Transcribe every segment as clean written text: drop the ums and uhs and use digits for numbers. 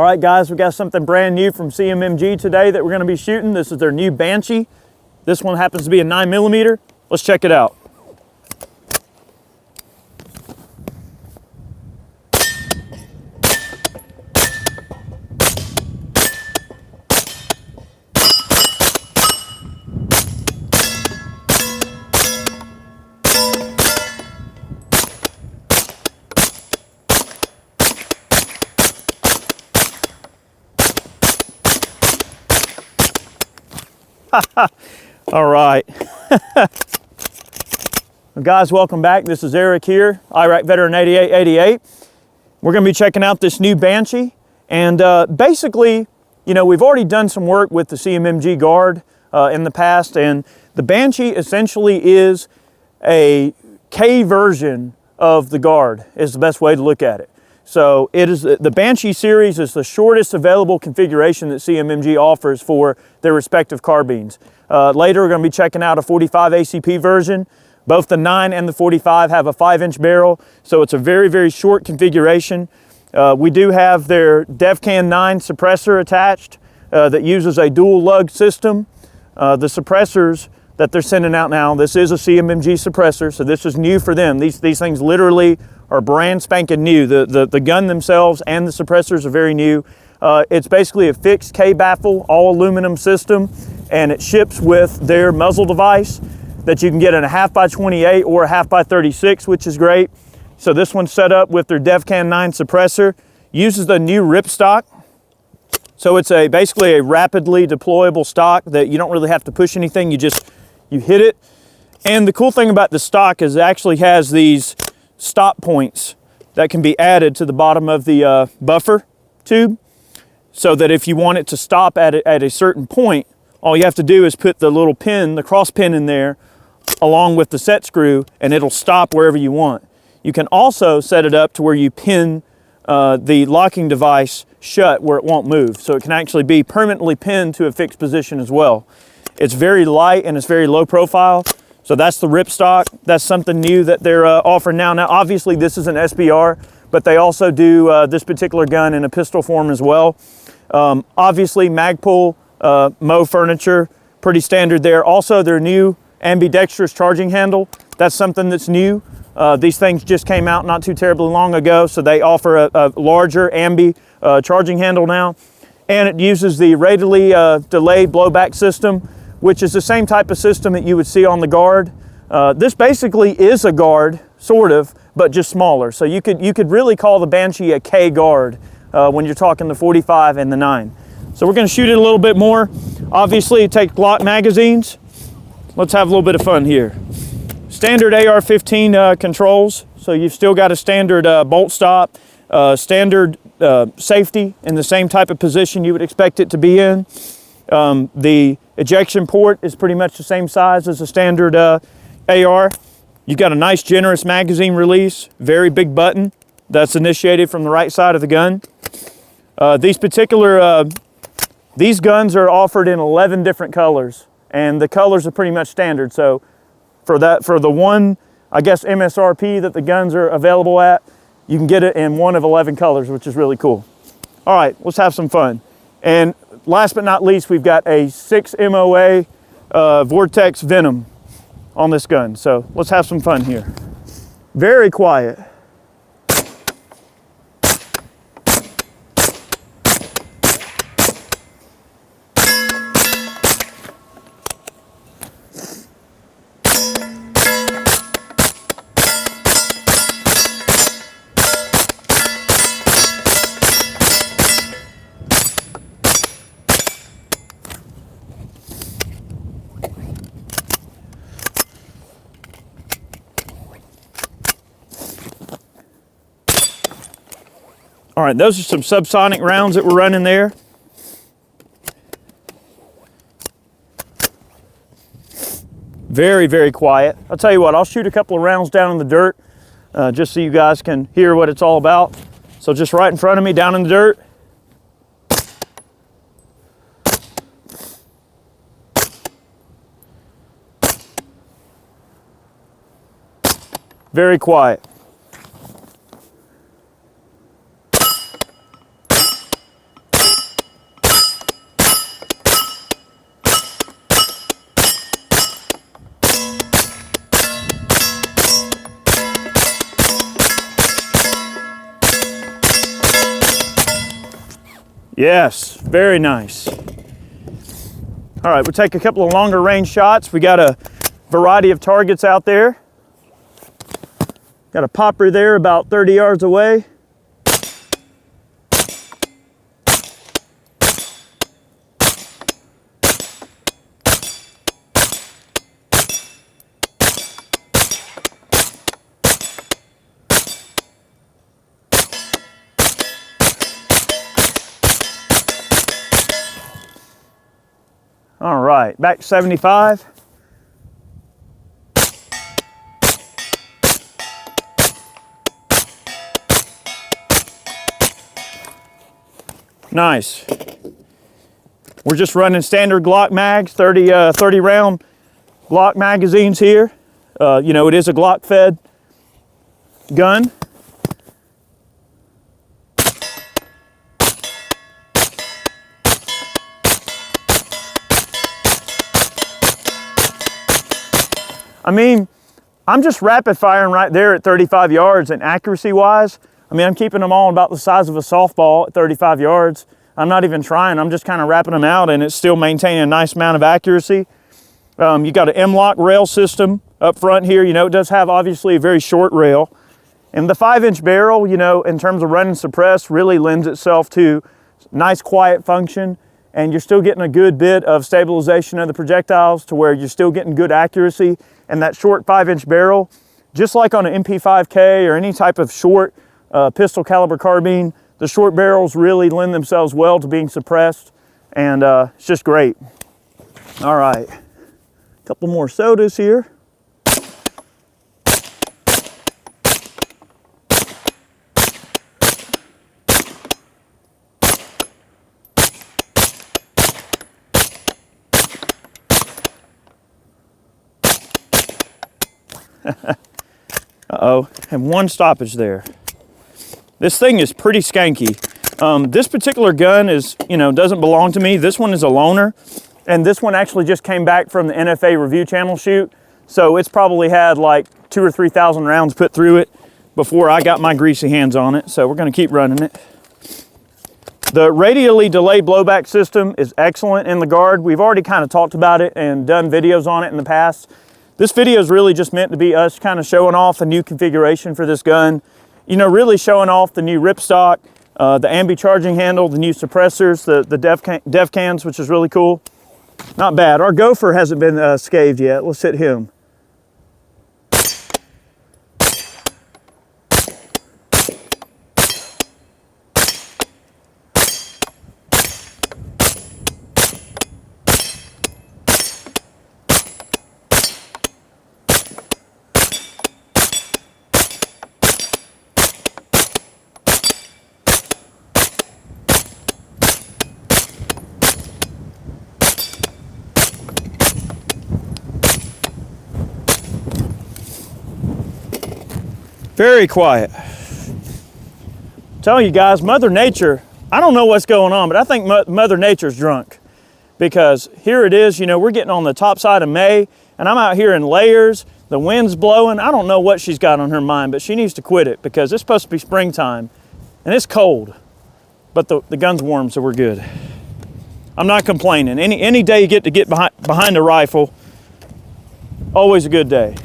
All right, guys, we got something brand new from CMMG today that we're going to be shooting. This is their new Banshee. This one happens to be a 9mm. Let's check it out. All right. Well, guys, welcome back. This is Eric here, Iraq Veteran 8888. We're going to be checking out this new Banshee. And basically, you know, we've already done some work with the CMMG Guard in the past, and the Banshee essentially is a K version of the Guard, is the best way to look at it. So it is, the Banshee series is the shortest available configuration that CMMG offers for their respective carbines. Later we're going to be checking out a 45 ACP version. Both the 9 and the 45 have a 5-inch barrel, so it's a very, very short configuration. We do have their DEFCAN 9 suppressor attached that uses a dual lug system. The suppressors that they're sending out now, this is a CMMG suppressor, so this is new for them. These things literally are brand spanking new. The gun themselves and the suppressors are very new. It's basically a fixed K-baffle, all aluminum system, and it ships with their muzzle device that you can get in a 1/2x28 or a 1/2x36, which is great. So this one's set up with their DEFCAN 9 suppressor, uses the new ripstock. So it's basically a rapidly deployable stock that you don't really have to push anything, you hit it. And the cool thing about the stock is it actually has these stop points that can be added to the bottom of the buffer tube, so that if you want it to stop at a certain point, all you have to do is put the little pin, the cross pin in there along with the set screw, and it'll stop wherever you want. You can also set it up to where you pin the locking device shut where it won't move, so it can actually be permanently pinned to a fixed position as well. It's very light and it's very low profile. So that's the ripstock. That's something new that they're offering now. Now, obviously, this is an SBR, but they also do this particular gun in a pistol form as well. Obviously, Magpul, Mo furniture, pretty standard there. Also, their new Ambidextrous charging handle. That's something that's new. These things just came out not too terribly long ago, so they offer a larger Ambi charging handle now. And it uses the radially delayed blowback system, which is the same type of system that you would see on the Guard. This basically is a Guard, sort of, but just smaller. So you could really call the Banshee a K Guard when you're talking the 45 and the 9. So we're going to shoot it a little bit more. Obviously, take Glock magazines. Let's have a little bit of fun here. Standard AR-15 controls. So you've still got a standard bolt stop, standard safety in the same type of position you would expect it to be in. The ejection port is pretty much the same size as a standard AR. You've got a nice generous magazine release, very big button that's initiated from the right side of the gun. These guns are offered in 11 different colors, and the colors are pretty much standard. So for the one, I guess, MSRP that the guns are available at, you can get it in one of 11 colors, which is really cool. All right, let's have some fun. And last but not least, we've got a 6 MOA Vortex Venom on this gun. So let's have some fun here. Very quiet. All right, those are some subsonic rounds that we're running there. Very, very quiet. I'll tell you what, I'll shoot a couple of rounds down in the dirt just so you guys can hear what it's all about. So just right in front of me, down in the dirt. Very quiet. Yes, very nice. All right, we'll take a couple of longer range shots. We got a variety of targets out there. Got a popper there about 30 yards away. All right, back to 75. Nice. We're just running standard Glock mags, 30 round Glock magazines here. You know, it is a Glock fed gun. I mean, I'm just rapid firing right there at 35 yards, and accuracy wise, I mean, I'm keeping them all about the size of a softball at 35 yards. I'm not even trying, I'm just kind of wrapping them out, and it's still maintaining a nice amount of accuracy. You got an M-lock rail system up front here. You know, it does have obviously a very short rail. And the 5-inch barrel, you know, in terms of running suppress, really lends itself to nice quiet function, and you're still getting a good bit of stabilization of the projectiles to where you're still getting good accuracy. And that short 5-inch barrel, just like on an MP5K or any type of short pistol caliber carbine, the short barrels really lend themselves well to being suppressed, and it's just great. All right, a couple more sodas here. Uh-oh, and one stoppage there. This thing is pretty skanky. This particular gun is, you know, doesn't belong to me. This one is a loaner, and this one actually just came back from the NFA review channel shoot, so it's probably had like 2,000 or 3,000 rounds put through it before I got my greasy hands on it, so we're gonna keep running it. The radially delayed blowback system is excellent in the Guard. We've already kind of talked about it and done videos on it in the past. This video is really just meant to be us kind of showing off a new configuration for this gun. You know, really showing off the new ripstock, the ambi charging handle, the new suppressors, the def cans, which is really cool. Not bad. Our gopher hasn't been scathed yet. Let's hit him. Very quiet. I'm telling you guys, Mother Nature, I don't know what's going on, but I think Mother Nature's drunk, because here it is, you know, we're getting on the top side of May, and I'm out here in layers, the wind's blowing. I don't know what she's got on her mind, but she needs to quit it, because it's supposed to be springtime, and it's cold, but the gun's warm, so we're good. I'm not complaining. Any day you get to get behind a rifle, always a good day.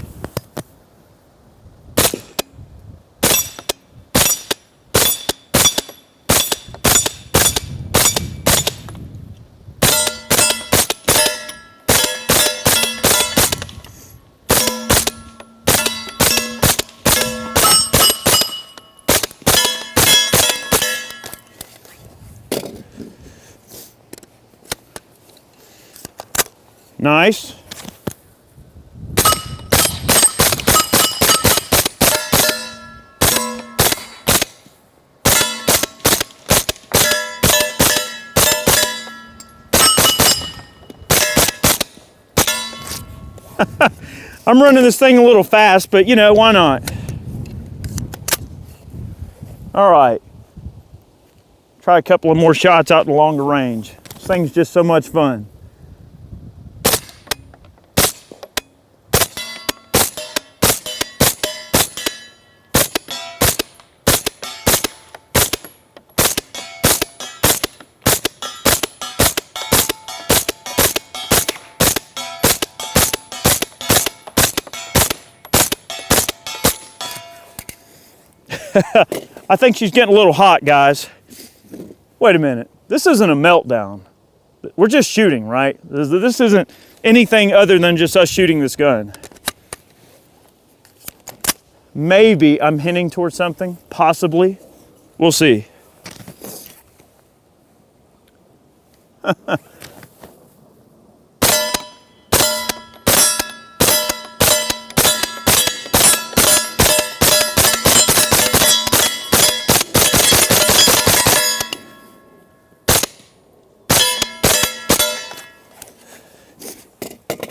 Nice. I'm running this thing a little fast, but you know, why not? All right. Try a couple of more shots out in longer range. This thing's just so much fun. I think she's getting a little hot, guys. Wait a minute. This isn't a meltdown. We're just shooting, right? This isn't anything other than just us shooting this gun. Maybe I'm hinting towards something, possibly. We'll see.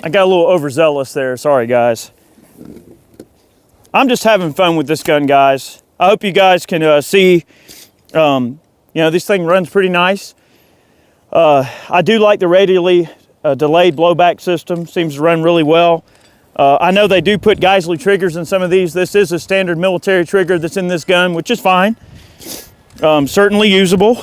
I got a little overzealous there, sorry guys. I'm just having fun with this gun, guys. I hope you guys can see, you know, this thing runs pretty nice. I do like the radially delayed blowback system, seems to run really well. I know they do put Geisley triggers in some of these. This is a standard military trigger that's in this gun, which is fine. Certainly usable.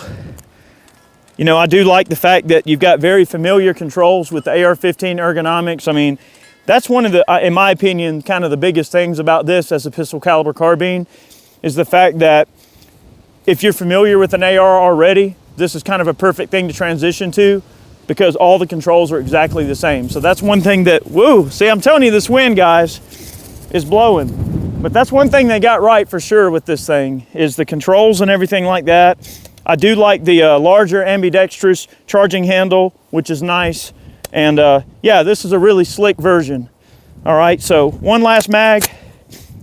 You know, I do like the fact that you've got very familiar controls with the AR-15 ergonomics. I mean, that's one of the, in my opinion, kind of the biggest things about this as a pistol caliber carbine is the fact that if you're familiar with an AR already, this is kind of a perfect thing to transition to because all the controls are exactly the same. So that's one thing that, woo, see, I'm telling you, this wind, guys, is blowing. But that's one thing they got right for sure with this thing is the controls and everything like that. I do like the larger ambidextrous charging handle, which is nice. And yeah, this is a really slick version. All right, so one last mag.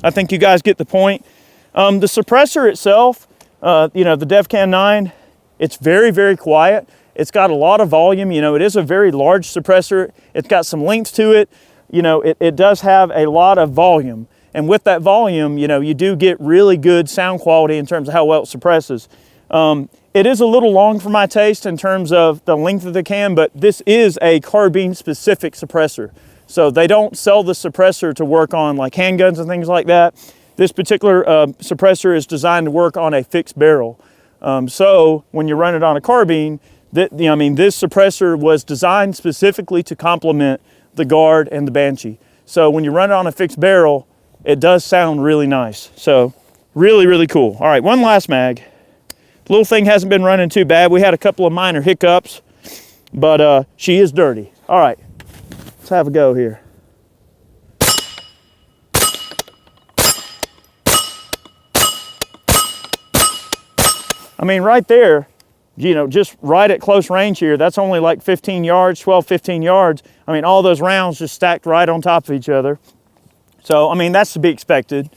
I think you guys get the point. The suppressor itself, you know, the DevCan 9, it's very, very quiet. It's got a lot of volume. You know, it is a very large suppressor. It's got some length to it. You know, it does have a lot of volume. And with that volume, you know, you do get really good sound quality in terms of how well it suppresses. It is a little long for my taste in terms of the length of the can, but this is a carbine specific suppressor. So they don't sell the suppressor to work on like handguns and things like that. This particular suppressor is designed to work on a fixed barrel. So when you run it on a carbine, I mean, this suppressor was designed specifically to complement the Guard and the Banshee. So when you run it on a fixed barrel, it does sound really nice. So really, really cool. All right, one last mag. Little thing hasn't been running too bad. We had a couple of minor hiccups, but she is dirty. All right, let's have a go here. I mean, right there, you know, just right at close range here, that's only like 15 yards, 12, 15 yards. I mean, all those rounds just stacked right on top of each other. So, I mean, that's to be expected.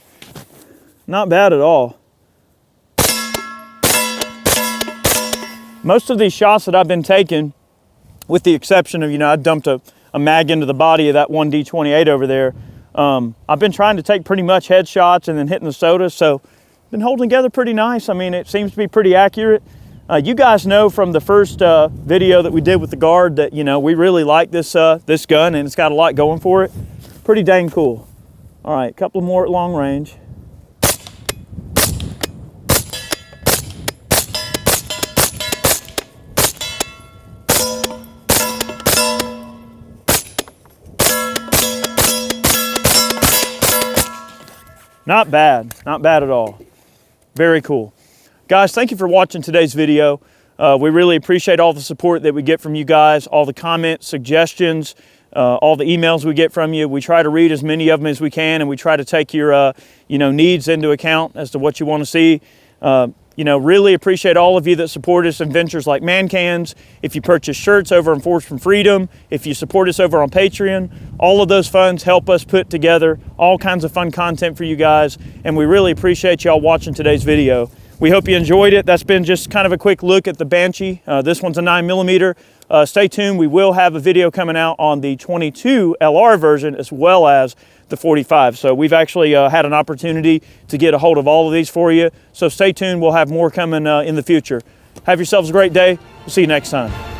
Not bad at all. Most of these shots that I've been taking, with the exception of, you know, I dumped a mag into the body of that one D28 over there. I've been trying to take pretty much headshots and then hitting the soda, so been holding together pretty nice. I mean, it seems to be pretty accurate. You guys know from the first video that we did with the Guard that, you know, we really like this, this gun and it's got a lot going for it. Pretty dang cool. All right, a couple more at long range. Not bad at all. Very cool. Guys, thank you for watching today's video. We really appreciate all the support that we get from you guys, all the comments, suggestions, all the emails we get from you. We try to read as many of them as we can, and we try to take your you know, needs into account as to what you want to see. You know, really appreciate all of you that support us in ventures like Man Cans. If you purchase shirts over on Force from Freedom, if you support us over on Patreon, all of those funds help us put together all kinds of fun content for you guys. And we really appreciate y'all watching today's video. We hope you enjoyed it. That's been just kind of a quick look at the Banshee. This one's a 9mm. Stay tuned. We will have a video coming out on the 22 LR version as well as the 45. So we've actually had an opportunity to get a hold of all of these for you. So stay tuned. We'll have more coming in the future. Have yourselves a great day. We'll see you next time.